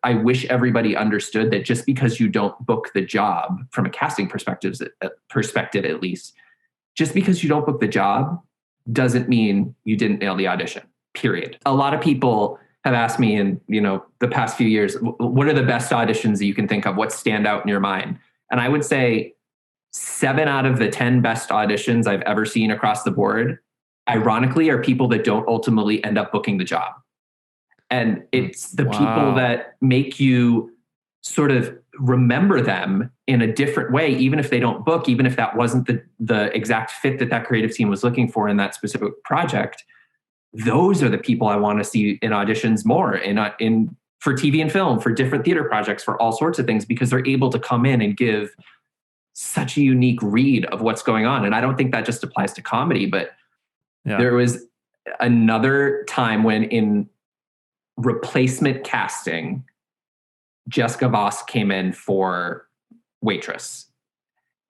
I wish everybody understood that just because you don't book the job from a casting perspective at least, just because you don't book the job doesn't mean you didn't nail the audition, period. A lot of people have asked me in, the past few years, what are the best auditions that you can think of? What stand out in your mind? And I would say 7 out of the 10 best auditions I've ever seen across the board, ironically, are people that don't ultimately end up booking the job. And it's the people that make you sort of remember them in a different way, even if they don't book, even if that wasn't the exact fit that creative team was looking for in that specific project. Those are the people I want to see in auditions more in for TV and film, for different theater projects, for all sorts of things, because they're able to come in and give such a unique read of what's going on. And I don't think that just applies to comedy, but there was another time when in replacement casting, Jessica Voss came in for Waitress.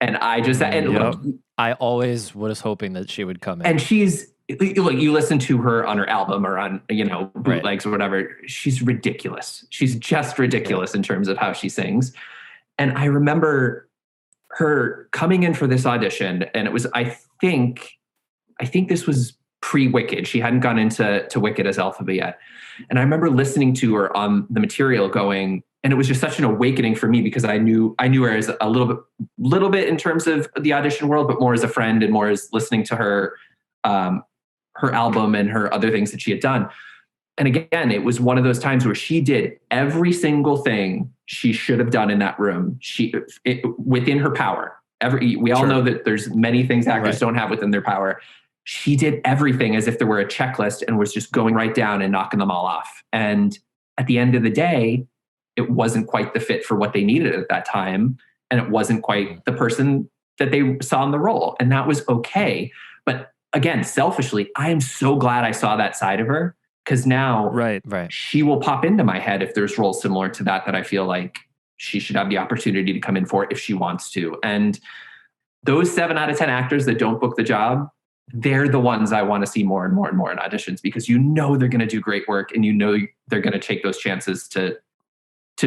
And I just, look, I always was hoping that she would come in. And she's, like, you listen to her on her album or on, bootlegs or whatever, she's ridiculous. She's just ridiculous in terms of how she sings. And I remember her coming in for this audition, and it was, I think this was pre-Wicked. She hadn't gone into Wicked as Elphaba yet. And I remember listening to her on the material going, and it was just such an awakening for me, because I knew her as a little bit in terms of the audition world, but more as a friend and more as listening to her album and her other things that she had done. And again, it was one of those times where she did every single thing she should have done in that room. Within her power. We all know that there's many things actors don't have within their power. She did everything as if there were a checklist and was just going right down and knocking them all off. And at the end of the day, it wasn't quite the fit for what they needed at that time. And it wasn't quite the person that they saw in the role. And that was okay. But again, selfishly, I am so glad I saw that side of her, because now she will pop into my head if there's roles similar to that I feel like she should have the opportunity to come in for if she wants to. And those 7 out of 10 actors that don't book the job, they're the ones I want to see more and more and more in auditions, because they're going to do great work, and they're going to take those chances to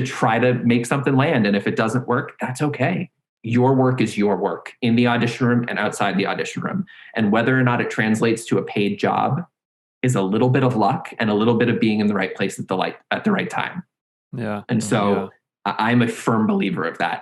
try to make something land. And if it doesn't work, that's okay. Your work is your work in the audition room and outside the audition room. And whether or not it translates to a paid job is a little bit of luck and a little bit of being in the right place at the right time. Yeah. And so I'm a firm believer of that.